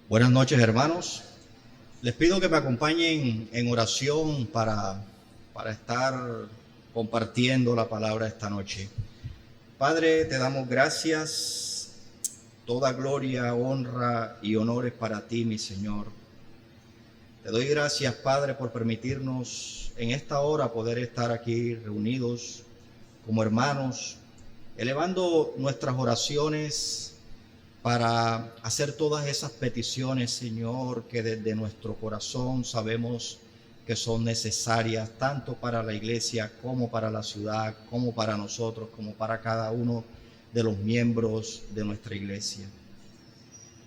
Buenas noches, hermanos. Les pido que me acompañen en oración para estar compartiendo la palabra esta noche. Padre, te damos gracias. Toda gloria, honra y honores para ti, mi Señor. Te doy gracias, Padre, por permitirnos en esta hora poder estar aquí reunidos como hermanos, elevando nuestras oraciones para hacer todas esas peticiones, Señor, que desde nuestro corazón sabemos que son necesarias, tanto para la iglesia como para la ciudad, como para nosotros, como para cada uno de los miembros de nuestra iglesia.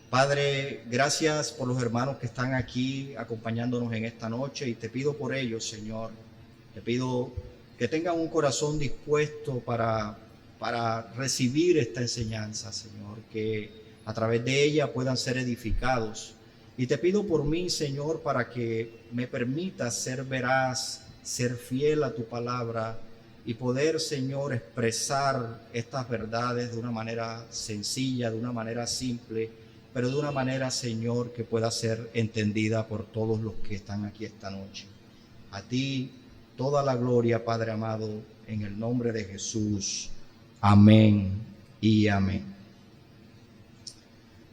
Padre, gracias por los hermanos que están aquí acompañándonos en esta noche y te pido por ellos, Señor. Te pido que tengan un corazón dispuesto para recibir esta enseñanza, Señor, que a través de ella puedan ser edificados. Y te pido por mí, Señor, para que me permitas ser veraz, ser fiel a tu palabra y poder, Señor, expresar estas verdades de una manera sencilla, de una manera simple, pero de una manera, Señor, que pueda ser entendida por todos los que están aquí esta noche. A ti toda la gloria, Padre amado, en el nombre de Jesús. Amén y amén.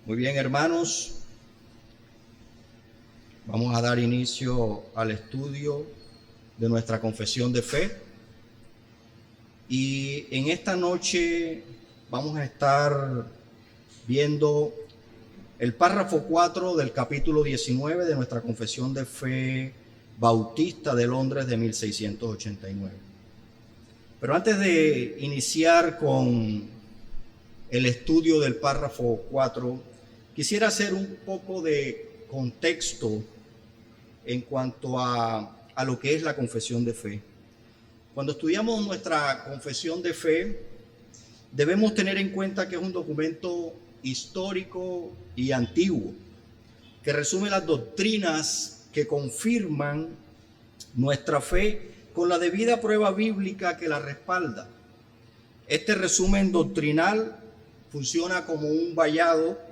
Muy bien, hermanos, vamos a dar inicio al estudio de nuestra confesión de fe. Y en esta noche vamos a estar viendo el párrafo 4 del capítulo 19 de nuestra confesión de fe bautista de Londres de 1689. Pero antes de iniciar con el estudio del párrafo 4, quisiera hacer un poco de contexto en cuanto a lo que es la confesión de fe. Cuando estudiamos nuestra confesión de fe, debemos tener en cuenta que es un documento histórico y antiguo, que resume las doctrinas que confirman nuestra fe con la debida prueba bíblica que la respalda. Este resumen doctrinal funciona como un vallado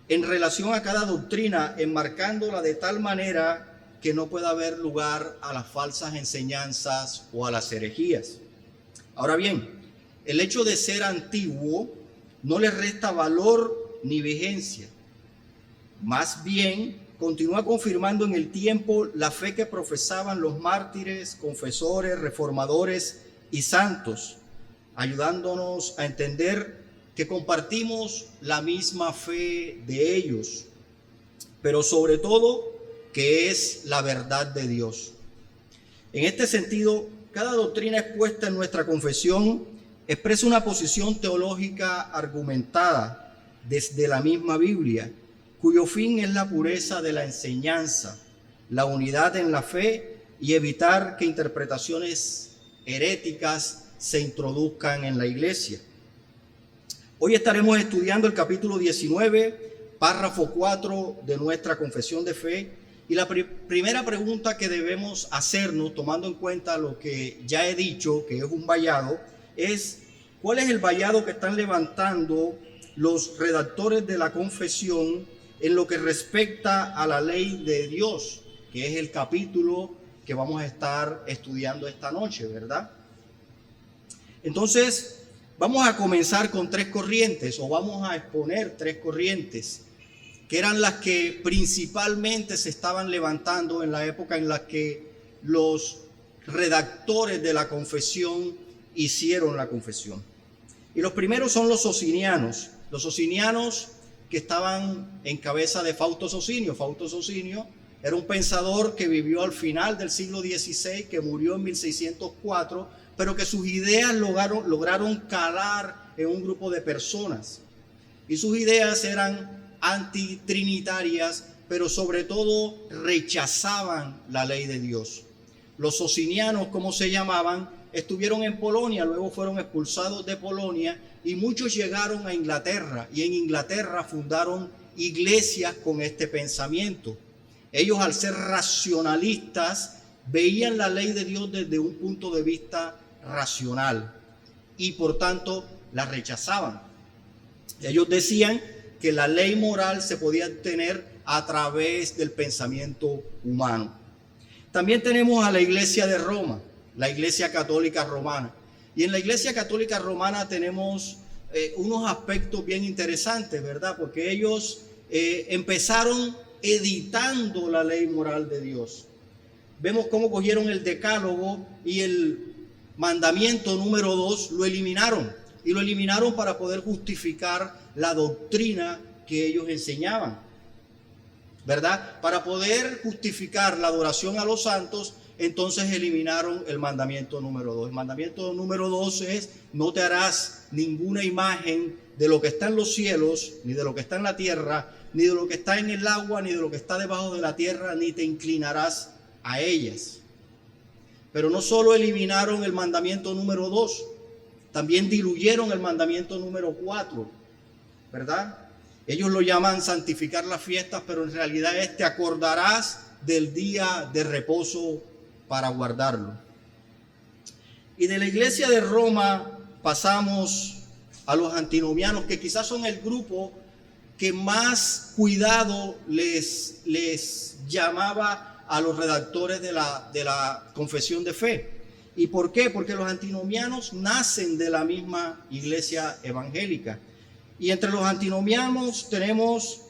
en relación a cada doctrina, enmarcándola de tal manera que no pueda haber lugar a las falsas enseñanzas o a las herejías. Ahora bien, el hecho de ser antiguo no le resta valor ni vigencia. Más bien, continúa confirmando en el tiempo la fe que profesaban los mártires, confesores, reformadores y santos, ayudándonos a entender que compartimos la misma fe de ellos, pero sobre todo que es la verdad de Dios. En este sentido, cada doctrina expuesta en nuestra confesión expresa una posición teológica argumentada desde la misma Biblia, cuyo fin es la pureza de la enseñanza, la unidad en la fe y evitar que interpretaciones heréticas se introduzcan en la iglesia. Hoy estaremos estudiando el capítulo 19, párrafo 4 de nuestra confesión de fe. Y la primera pregunta que debemos hacernos, tomando en cuenta lo que ya he dicho, que es un vallado, es ¿cuál es el vallado que están levantando los redactores de la confesión en lo que respecta a la ley de Dios? Que es el capítulo que vamos a estar estudiando esta noche, ¿verdad? Entonces, vamos a comenzar con tres corrientes, o vamos a exponer tres corrientes, que eran las que principalmente se estaban levantando en la época en la que los redactores de la confesión hicieron la confesión. Y los primeros son los socinianos que estaban en cabeza de Fausto Socinio. Fausto Socinio era un pensador que vivió al final del siglo XVI, que murió en 1604, pero que sus ideas lograron calar en un grupo de personas. Y sus ideas eran antitrinitarias, pero sobre todo rechazaban la ley de Dios. Los socinianos, como se llamaban, estuvieron en Polonia, luego fueron expulsados de Polonia y muchos llegaron a Inglaterra, y en Inglaterra fundaron iglesias con este pensamiento. Ellos, al ser racionalistas, veían la ley de Dios desde un punto de vista racional y por tanto la rechazaban. Ellos decían que la ley moral se podía obtener a través del pensamiento humano. También tenemos a la Iglesia de Roma, la Iglesia Católica Romana. Y en la Iglesia Católica Romana tenemos unos aspectos bien interesantes, ¿verdad? Porque ellos empezaron editando la ley moral de Dios. Vemos cómo cogieron el decálogo y el mandamiento número 2 lo eliminaron. Y lo eliminaron para poder justificar la doctrina que ellos enseñaban, ¿verdad? Para poder justificar la adoración a los santos, entonces eliminaron el mandamiento número 2. El mandamiento número 2 es: no te harás ninguna imagen de lo que está en los cielos, ni de lo que está en la tierra, ni de lo que está en el agua, ni de lo que está debajo de la tierra, ni te inclinarás a ellas. Pero no solo eliminaron el mandamiento número 2, también diluyeron el mandamiento número 4, ¿verdad? Ellos lo llaman santificar las fiestas, pero en realidad te acordarás del día de reposo para guardarlo. Y de la Iglesia de Roma pasamos a los antinomianos, que quizás son el grupo que más cuidado les llamaba a los redactores de la confesión de fe. ¿Y por qué? Porque los antinomianos nacen de la misma iglesia evangélica. Y entre los antinomianos tenemos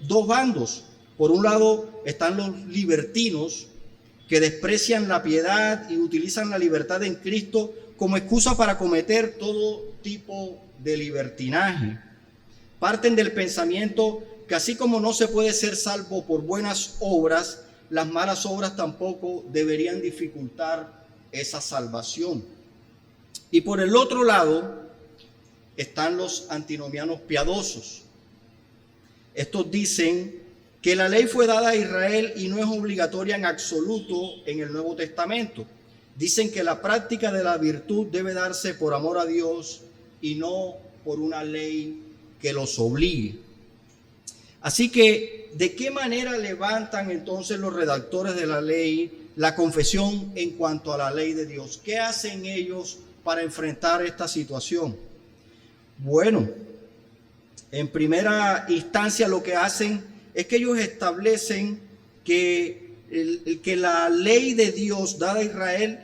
dos bandos. Por un lado están los libertinos, que desprecian la piedad y utilizan la libertad en Cristo como excusa para cometer todo tipo de libertinaje. Parten del pensamiento que así como no se puede ser salvo por buenas obras, las malas obras tampoco deberían dificultar esa salvación. Y por el otro lado están los antinomianos piadosos. Estos dicen que la ley fue dada a Israel y no es obligatoria en absoluto en el Nuevo Testamento. Dicen que la práctica de la virtud debe darse por amor a Dios y no por una ley que los obligue. Así que, ¿de qué manera levantan entonces los redactores de la ley la confesión en cuanto a la ley de Dios? ¿Qué hacen ellos para enfrentar esta situación? Bueno, en primera instancia lo que hacen es que ellos establecen que la ley de Dios dada a Israel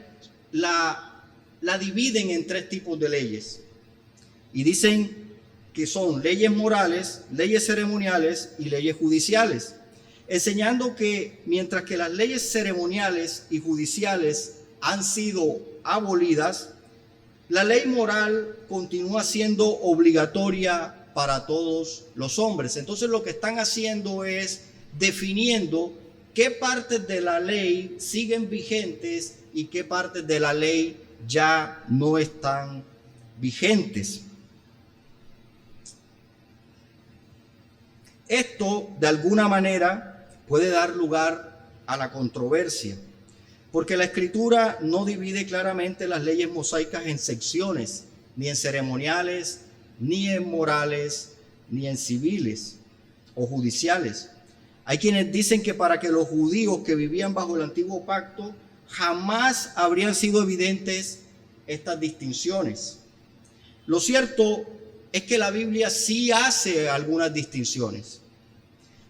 la dividen en tres tipos de leyes. Y dicen que son leyes morales, leyes ceremoniales y leyes judiciales, enseñando que mientras que las leyes ceremoniales y judiciales han sido abolidas, la ley moral continúa siendo obligatoria para todos los hombres. Entonces lo que están haciendo es definiendo qué partes de la ley siguen vigentes y qué partes de la ley ya no están vigentes. Esto, de alguna manera, puede dar lugar a la controversia, porque la Escritura no divide claramente las leyes mosaicas en secciones, ni en ceremoniales, ni en morales, ni en civiles o judiciales. Hay quienes dicen que para que los judíos que vivían bajo el antiguo pacto jamás habrían sido evidentes estas distinciones. Lo cierto es que la Biblia sí hace algunas distinciones.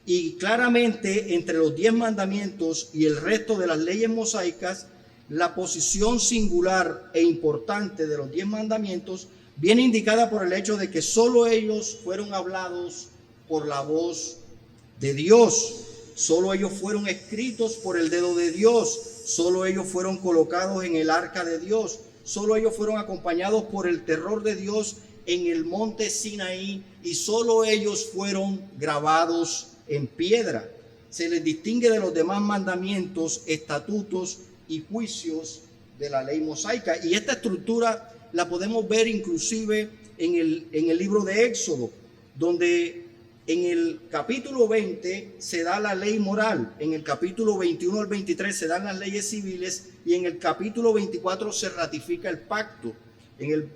Y claramente entre los 10 mandamientos y el resto de las leyes mosaicas, la posición singular e importante de los 10 mandamientos viene indicada por el hecho de que solo ellos fueron hablados por la voz de Dios. Solo ellos fueron escritos por el dedo de Dios. Solo ellos fueron colocados en el arca de Dios. Solo ellos fueron acompañados por el terror de Dios en el monte Sinaí, y solo ellos fueron grabados en piedra. Se les distingue de los demás mandamientos, estatutos y juicios de la ley mosaica. Y esta estructura la podemos ver inclusive en el libro de Éxodo, donde en el capítulo 20 se da la ley moral, en el capítulo 21 al 23 se dan las leyes civiles, y en el capítulo 24 se ratifica el pacto. En el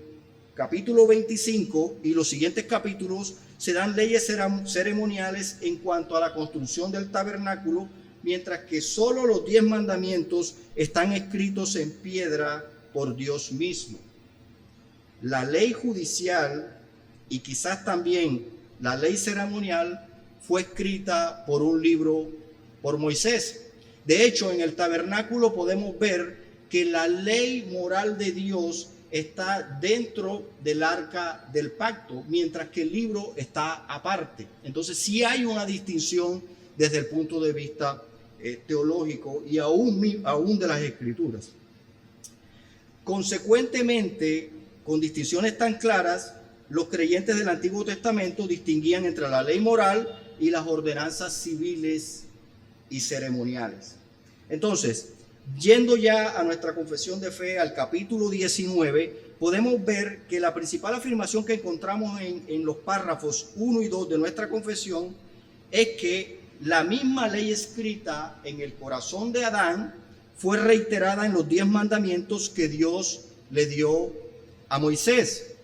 capítulo 25 y los siguientes capítulos se dan leyes ceremoniales en cuanto a la construcción del tabernáculo, mientras que solo los 10 mandamientos están escritos en piedra por Dios mismo. La ley judicial y quizás también la ley ceremonial fue escrita por un libro por Moisés. De hecho, en el tabernáculo podemos ver que la ley moral de Dios está dentro del arca del pacto, mientras que el libro está aparte. Entonces sí hay una distinción desde el punto de vista teológico y aún de las escrituras. Consecuentemente, con distinciones tan claras, los creyentes del Antiguo Testamento distinguían entre la ley moral y las ordenanzas civiles y ceremoniales. Entonces, yendo ya a nuestra confesión de fe, al capítulo 19, podemos ver que la principal afirmación que encontramos en los párrafos 1 y 2 de nuestra confesión es que la misma ley escrita en el corazón de Adán fue reiterada en los 10 mandamientos que Dios le dio a Moisés.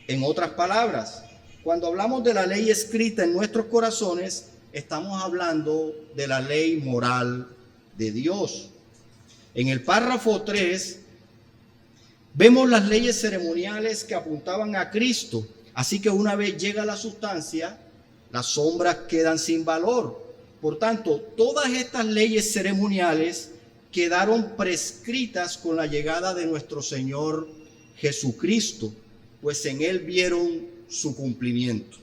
En otras palabras, cuando hablamos de la ley escrita en nuestros corazones, estamos hablando de la ley moral de Dios. En el párrafo 3 vemos las leyes ceremoniales que apuntaban a Cristo. Así que una vez llega la sustancia, las sombras quedan sin valor. Por tanto, todas estas leyes ceremoniales quedaron prescritas con la llegada de nuestro Señor Jesucristo, pues en Él vieron su cumplimiento.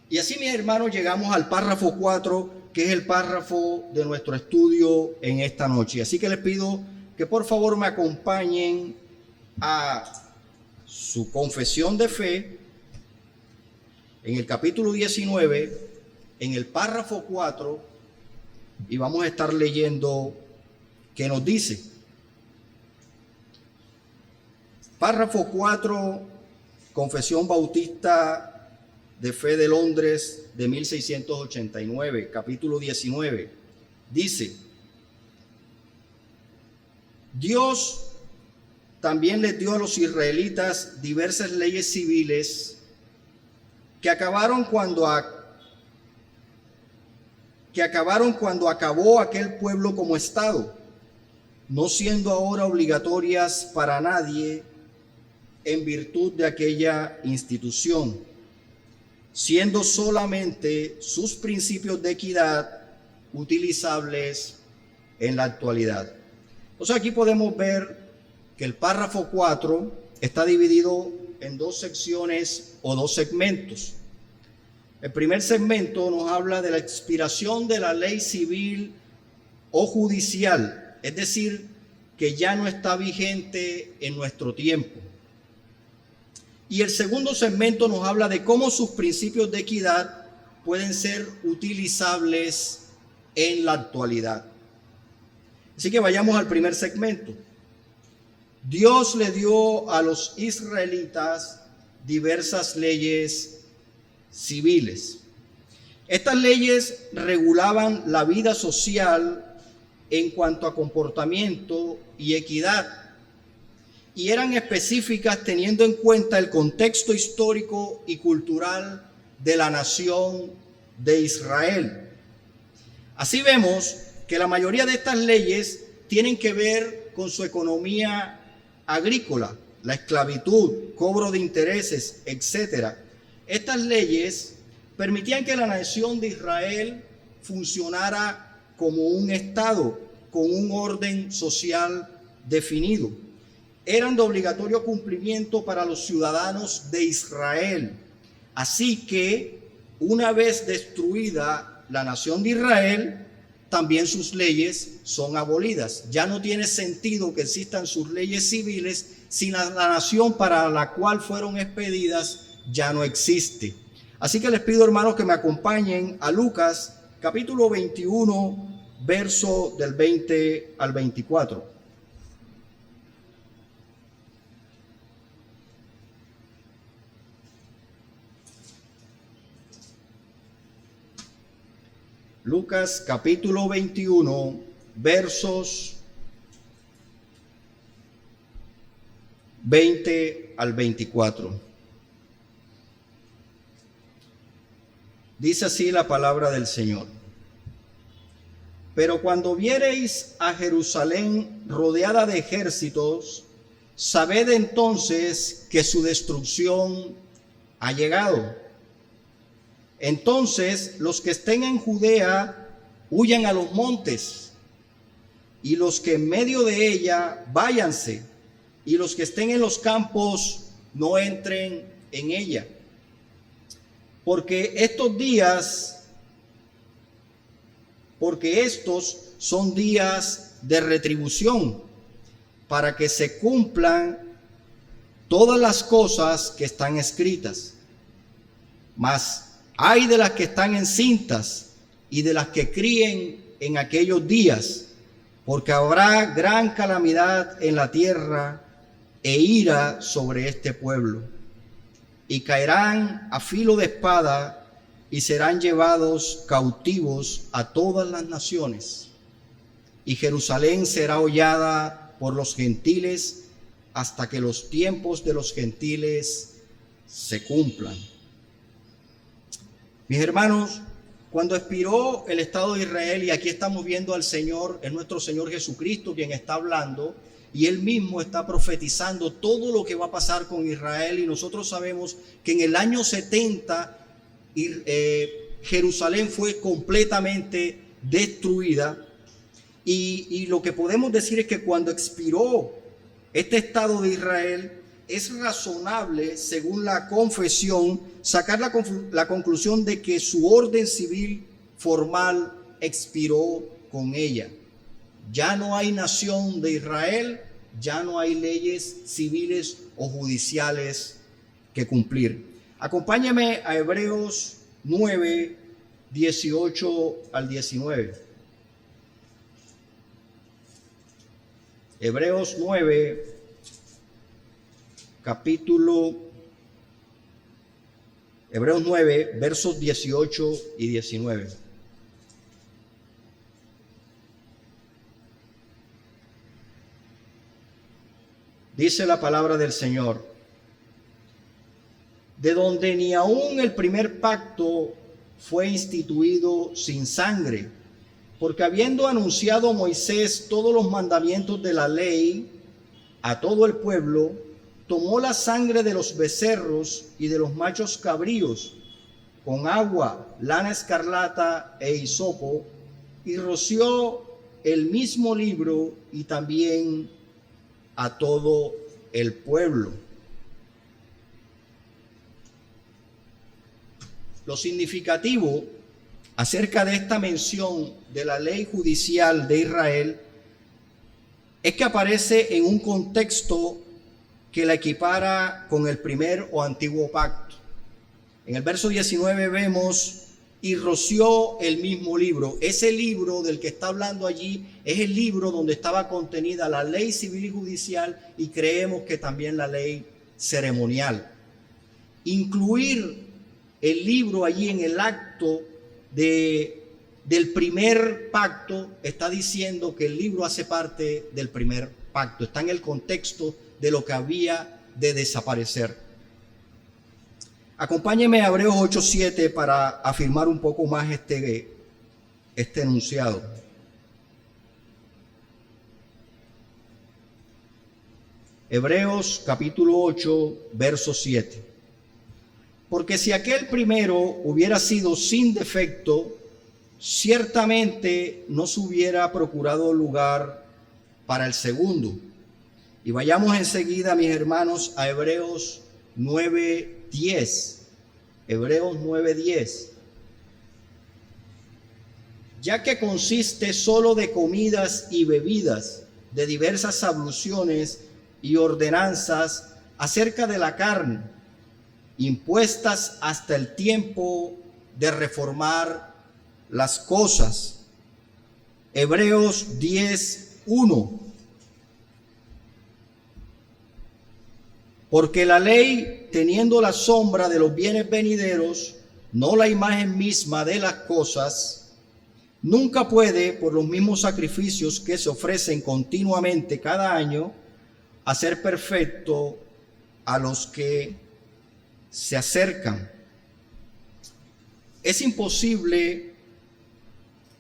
Y así, mis hermanos, llegamos al párrafo 4, que es el párrafo de nuestro estudio en esta noche. Así que les pido que por favor me acompañen a su confesión de fe en el capítulo 19, en el párrafo 4, y vamos a estar leyendo qué nos dice. Párrafo 4, Confesión Bautista de Fe de Londres de 1689, capítulo 19. Dice: Dios también les dio a los israelitas diversas leyes civiles que acabaron cuando acabó aquel pueblo como estado, no siendo ahora obligatorias para nadie en virtud de aquella institución, siendo solamente sus principios de equidad utilizables en la actualidad. Entonces aquí podemos ver que el párrafo 4 está dividido en 2 secciones o 2 segmentos. El primer segmento nos habla de la expiración de la ley civil o judicial, es decir, que ya no está vigente en nuestro tiempo. Y el segundo segmento nos habla de cómo sus principios de equidad pueden ser utilizables en la actualidad. Así que vayamos al primer segmento. Dios le dio a los israelitas diversas leyes civiles. Estas leyes regulaban la vida social en cuanto a comportamiento y equidad, y eran específicas teniendo en cuenta el contexto histórico y cultural de la nación de Israel. Así vemos que la mayoría de estas leyes tienen que ver con su economía agrícola, la esclavitud, cobro de intereses, etc. Estas leyes permitían que la nación de Israel funcionara como un estado con un orden social definido. Eran de obligatorio cumplimiento para los ciudadanos de Israel. Así que, una vez destruida la nación de Israel, también sus leyes son abolidas. Ya no tiene sentido que existan sus leyes civiles si la nación para la cual fueron expedidas ya no existe. Así que les pido, hermanos, que me acompañen a Lucas, capítulo 21, verso del 20 al 24. Lucas capítulo 21, versos 20 al 24. Dice así la palabra del Señor. Pero cuando viereis a Jerusalén rodeada de ejércitos, sabed entonces que su destrucción ha llegado. Entonces los que estén en Judea huyan a los montes, y los que en medio de ella váyanse, y los que estén en los campos no entren en ella. Porque estos son días de retribución, para que se cumplan todas las cosas que están escritas. Mas ay de las que están encintas y de las que críen en aquellos días, porque habrá gran calamidad en la tierra e ira sobre este pueblo. Y caerán a filo de espada y serán llevados cautivos a todas las naciones. Y Jerusalén será hollada por los gentiles hasta que los tiempos de los gentiles se cumplan. Mis hermanos, cuando expiró el Estado de Israel, y aquí estamos viendo al Señor, es nuestro Señor Jesucristo quien está hablando, y Él mismo está profetizando todo lo que va a pasar con Israel, y nosotros sabemos que en el año 70 Jerusalén fue completamente destruida, y lo que podemos decir es que cuando expiró este Estado de Israel, es razonable, según la confesión, sacar la conclusión de que su orden civil formal expiró con ella. Ya no hay nación de Israel, ya no hay leyes civiles o judiciales que cumplir. Acompáñame a Hebreos 9, 18 al 19. Hebreos 9, Hebreos 9, versos 18 y 19. Dice la palabra del Señor: de donde ni aun el primer pacto fue instituido sin sangre, porque habiendo anunciado Moisés todos los mandamientos de la ley a todo el pueblo, tomó la sangre de los becerros y de los machos cabríos con agua, lana escarlata e hisopo, y roció el mismo libro y también a todo el pueblo. Lo significativo acerca de esta mención de la ley judicial de Israel es que aparece en un contexto que la equipara con el primer o antiguo pacto. En el verso 19 vemos: y roció el mismo libro. Ese libro del que está hablando allí es el libro donde estaba contenida la ley civil y judicial, y creemos que también la ley ceremonial. Incluir el libro allí en el acto del primer pacto está diciendo que el libro hace parte del primer pacto, está en el contexto de lo que había de desaparecer. Acompáñeme a Hebreos 8:7 para afirmar un poco más este enunciado. Hebreos capítulo 8, verso 7. Porque si aquel primero hubiera sido sin defecto, ciertamente no se hubiera procurado lugar para el segundo. Y vayamos enseguida, mis hermanos, a Hebreos 9:10. Hebreos 9:10. Ya que consiste solo de comidas y bebidas, de diversas abluciones y ordenanzas acerca de la carne, impuestas hasta el tiempo de reformar las cosas. Hebreos 10:1. Porque la ley, teniendo la sombra de los bienes venideros, no la imagen misma de las cosas, nunca puede, por los mismos sacrificios que se ofrecen continuamente cada año, hacer perfecto a los que se acercan. Es imposible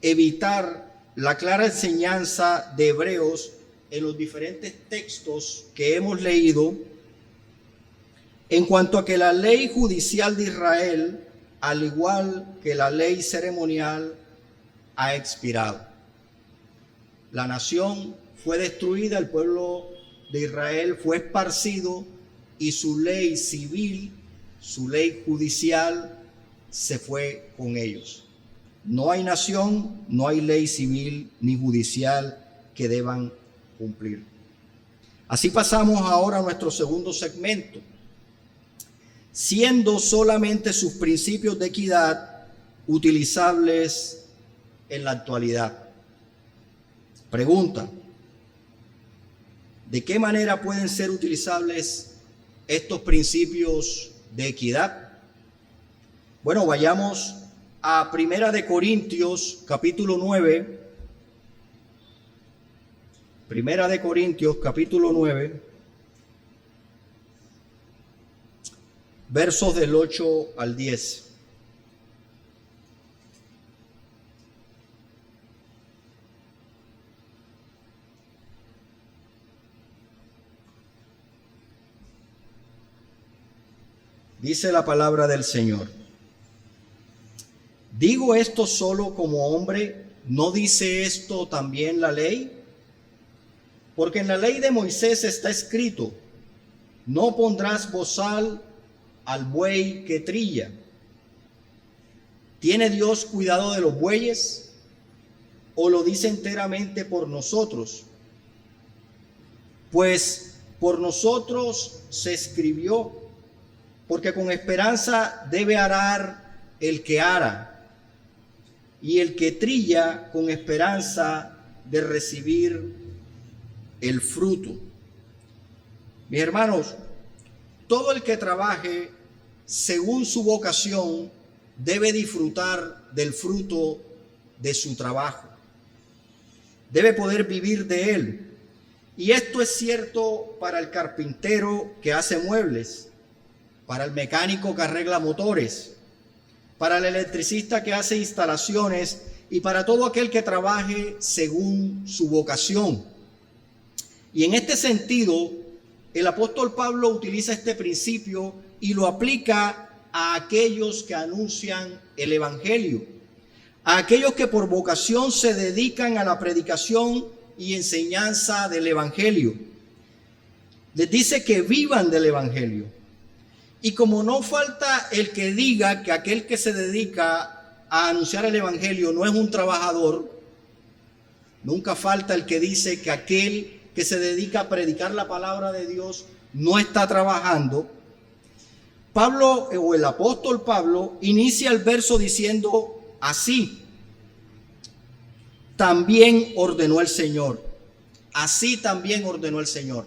evitar la clara enseñanza de Hebreos en los diferentes textos que hemos leído, En cuanto a que la ley judicial de Israel, al igual que la ley ceremonial, ha expirado. La nación fue destruida, el pueblo de Israel fue esparcido y su ley civil, su ley judicial, se fue con ellos. No hay nación, no hay ley civil ni judicial que deban cumplir. Así pasamos ahora a nuestro segundo segmento. Siendo solamente sus principios de equidad utilizables en la actualidad. Pregunta: ¿de qué manera pueden ser utilizables estos principios de equidad? Bueno, vayamos a Primera de Corintios, capítulo 9. Primera de Corintios, capítulo 9, versos del 8 al 10. Dice la palabra del Señor: ¿digo esto solo como hombre? ¿No dice esto también la ley? Porque en la ley de Moisés está escrito: no pondrás bozal al buey que trilla. ¿Tiene Dios cuidado de los bueyes? ¿O lo dice enteramente por nosotros? Pues por nosotros se escribió, porque con esperanza debe arar el que ara, y el que trilla con esperanza de recibir el fruto. Mis hermanos, todo el que trabaje según su vocación debe disfrutar del fruto de su trabajo. Debe poder vivir de él. Y esto es cierto para el carpintero que hace muebles, para el mecánico que arregla motores, para el electricista que hace instalaciones y para todo aquel que trabaje según su vocación. Y en este sentido, el apóstol Pablo utiliza este principio y lo aplica a aquellos que anuncian el evangelio, a aquellos que por vocación se dedican a la predicación y enseñanza del evangelio. Les dice que vivan del evangelio. Y como no falta el que diga que aquel que se dedica a anunciar el evangelio no es un trabajador, nunca falta el que dice que aquel que se dedica a predicar la palabra de Dios no está trabajando. Pablo, o el apóstol Pablo, inicia el verso diciendo así: también ordenó el Señor. Así también ordenó el Señor.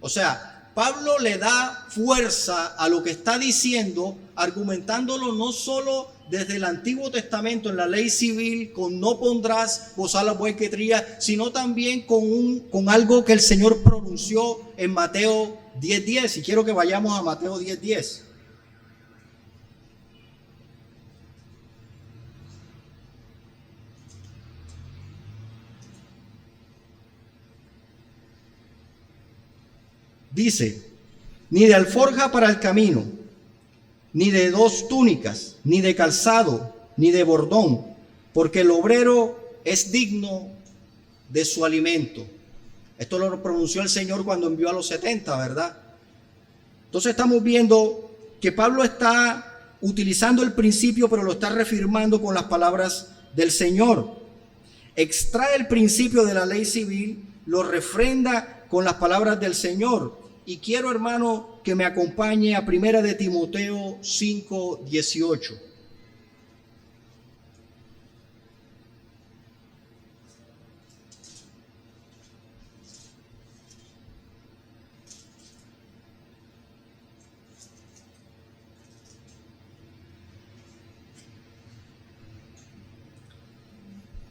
O sea, Pablo le da fuerza a lo que está diciendo, argumentándolo no solo desde el Antiguo Testamento en la ley civil, con no pondrás bozal al buey que trilla, sino también con algo que el Señor pronunció en Mateo 10:10. Y quiero que vayamos a Mateo 10:10. Dice: ni de alforja para el camino, ni de 2 túnicas, ni de calzado, ni de bordón, porque el obrero es digno de su alimento. Esto lo pronunció el Señor cuando envió a los 70, ¿verdad? Entonces estamos viendo que Pablo está utilizando el principio, pero lo está reafirmando con las palabras del Señor. Extrae el principio de la ley civil, lo refrenda con las palabras del Señor. Y quiero, hermano, que me acompañe a Primera de Timoteo 5:18.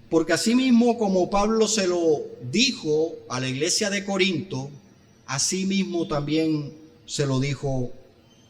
Porque asimismo, como Pablo se lo dijo a la iglesia de Corinto, asimismo también se lo dijo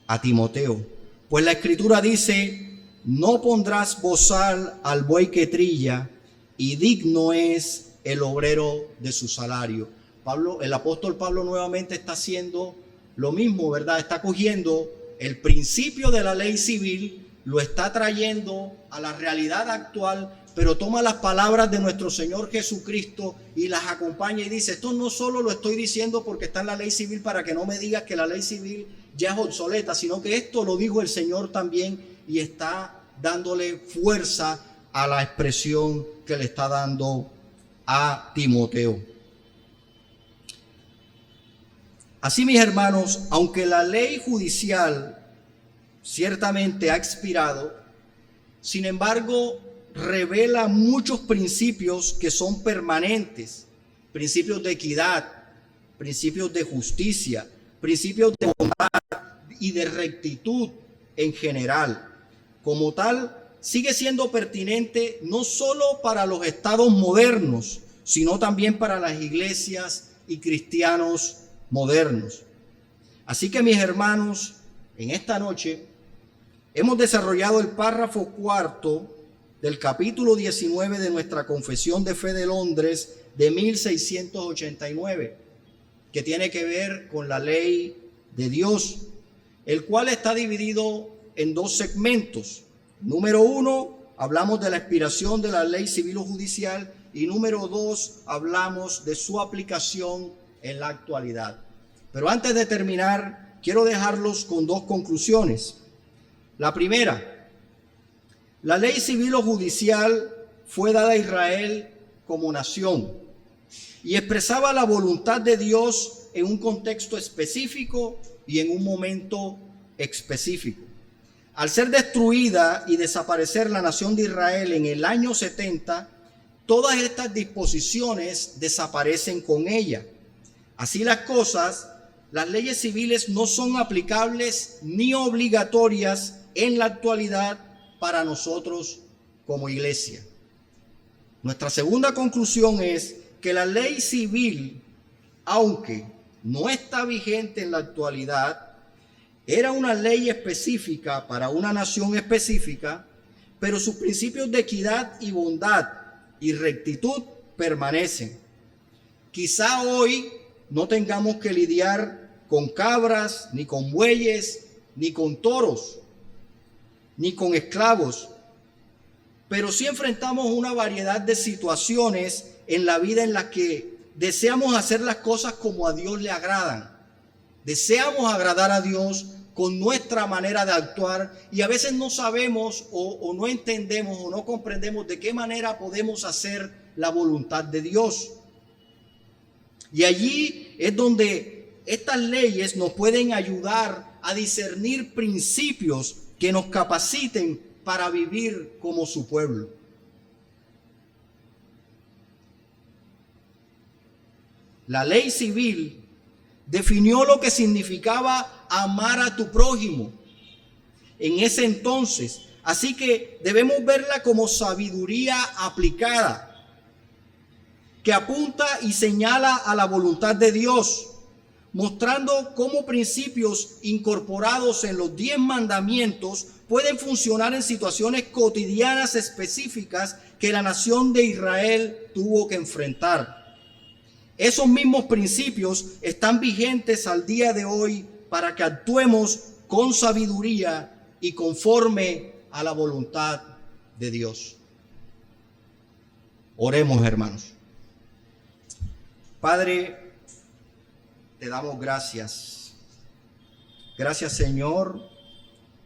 a Timoteo. Pues la Escritura dice: no pondrás bozal al buey que trilla, y digno es el obrero de su salario. Pablo, el apóstol Pablo nuevamente está haciendo lo mismo, ¿verdad? Está cogiendo el principio de la ley civil, lo está trayendo a la realidad actual, pero toma las palabras de nuestro Señor Jesucristo y las acompaña y dice, esto no solo lo estoy diciendo porque está en la ley civil para que no me digas que la ley civil ya es obsoleta, sino que esto lo dijo el Señor también y está dándole fuerza a la expresión que le está dando a Timoteo. Así, mis hermanos, aunque la ley judicial ciertamente ha expirado, sin embargo, revela muchos principios que son permanentes, principios de equidad, principios de justicia, principios de bondad y de rectitud en general. Como tal, sigue siendo pertinente no solo para los estados modernos, sino también para las iglesias y cristianos modernos. Así que, mis hermanos, en esta noche hemos desarrollado el párrafo cuarto del capítulo 19 de nuestra Confesión de Fe de Londres de 1689, que tiene que ver con la ley de Dios, el cual está dividido en dos segmentos. Número 1, hablamos de la expiración de la ley civil o judicial, y número 2, hablamos de su aplicación en la actualidad. Pero antes de terminar, quiero dejarlos con dos conclusiones. La primera, la ley civil o judicial fue dada a Israel como nación y expresaba la voluntad de Dios en un contexto específico y en un momento específico. Al ser destruida y desaparecer la nación de Israel en el año 70, todas estas disposiciones desaparecen con ella. Así las cosas, las leyes civiles no son aplicables ni obligatorias en la actualidad para nosotros como iglesia. Nuestra segunda conclusión es que la ley civil, aunque no está vigente en la actualidad, era una ley específica para una nación específica, pero sus principios de equidad y bondad y rectitud permanecen. Quizá hoy no tengamos que lidiar con cabras, ni con bueyes, ni con toros, ni con esclavos, pero sí enfrentamos una variedad de situaciones en la vida en las que deseamos hacer las cosas como a Dios le agradan. Deseamos agradar a Dios con nuestra manera de actuar y a veces no sabemos o no entendemos o no comprendemos de qué manera podemos hacer la voluntad de Dios. Y allí es donde estas leyes nos pueden ayudar a discernir principios que nos capaciten para vivir como su pueblo. La ley civil definió lo que significaba amar a tu prójimo en ese entonces. Así que debemos verla como sabiduría aplicada, que apunta y señala a la voluntad de Dios, mostrando cómo principios incorporados en los 10 mandamientos pueden funcionar en situaciones cotidianas específicas que la nación de Israel tuvo que enfrentar. Esos mismos principios están vigentes al día de hoy para que actuemos con sabiduría y conforme a la voluntad de Dios. Oremos, hermanos. Padre, te damos gracias. Gracias, Señor,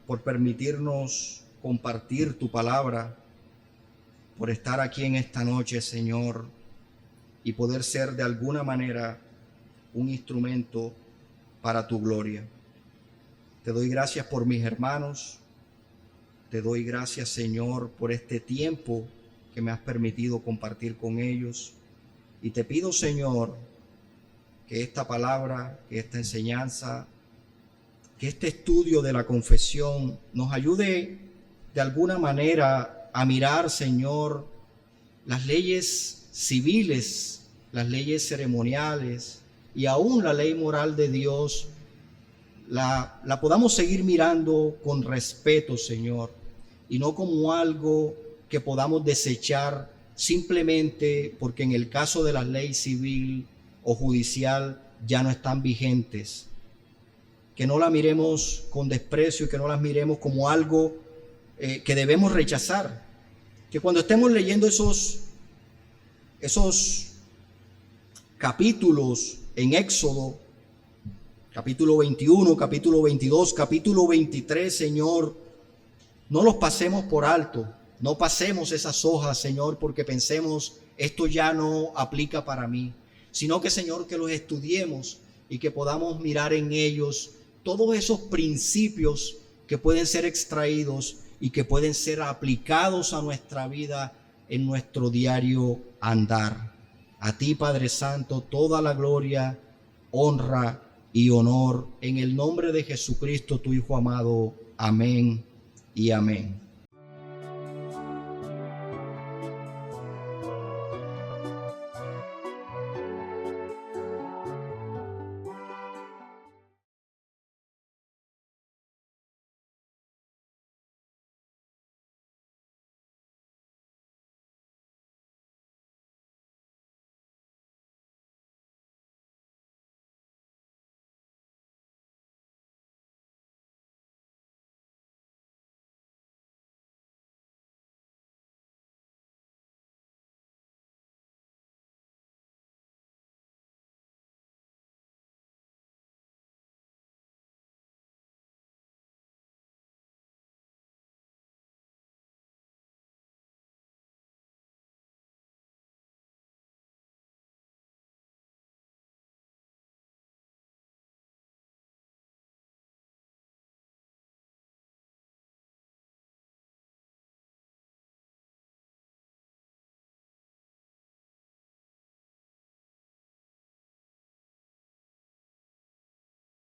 por permitirnos compartir tu palabra, por estar aquí en esta noche, Señor, y poder ser de alguna manera un instrumento para tu gloria. Te doy gracias por mis hermanos. Te doy gracias, Señor, por este tiempo que me has permitido compartir con ellos. Y te pido, Señor, que esta palabra, que esta enseñanza, que este estudio de la confesión nos ayude de alguna manera a mirar, Señor, las leyes civiles, las leyes ceremoniales y aún la ley moral de Dios, la podamos seguir mirando con respeto, Señor, y no como algo que podamos desechar simplemente porque en el caso de la ley civil o judicial ya no están vigentes. que no la miremos con desprecio y que no las miremos como algo que debemos rechazar. Que cuando estemos leyendo esos capítulos en Éxodo, capítulo 21, capítulo 22, capítulo 23, Señor, no los pasemos por alto, no pasemos esas hojas, Señor, porque pensemos, esto ya no aplica para mí, sino que, Señor, que los estudiemos y que podamos mirar en ellos todos esos principios que pueden ser extraídos y que pueden ser aplicados a nuestra vida en nuestro diario andar. A ti, Padre Santo, toda la gloria, honra y honor en el nombre de Jesucristo, tu Hijo amado. Amén y amén.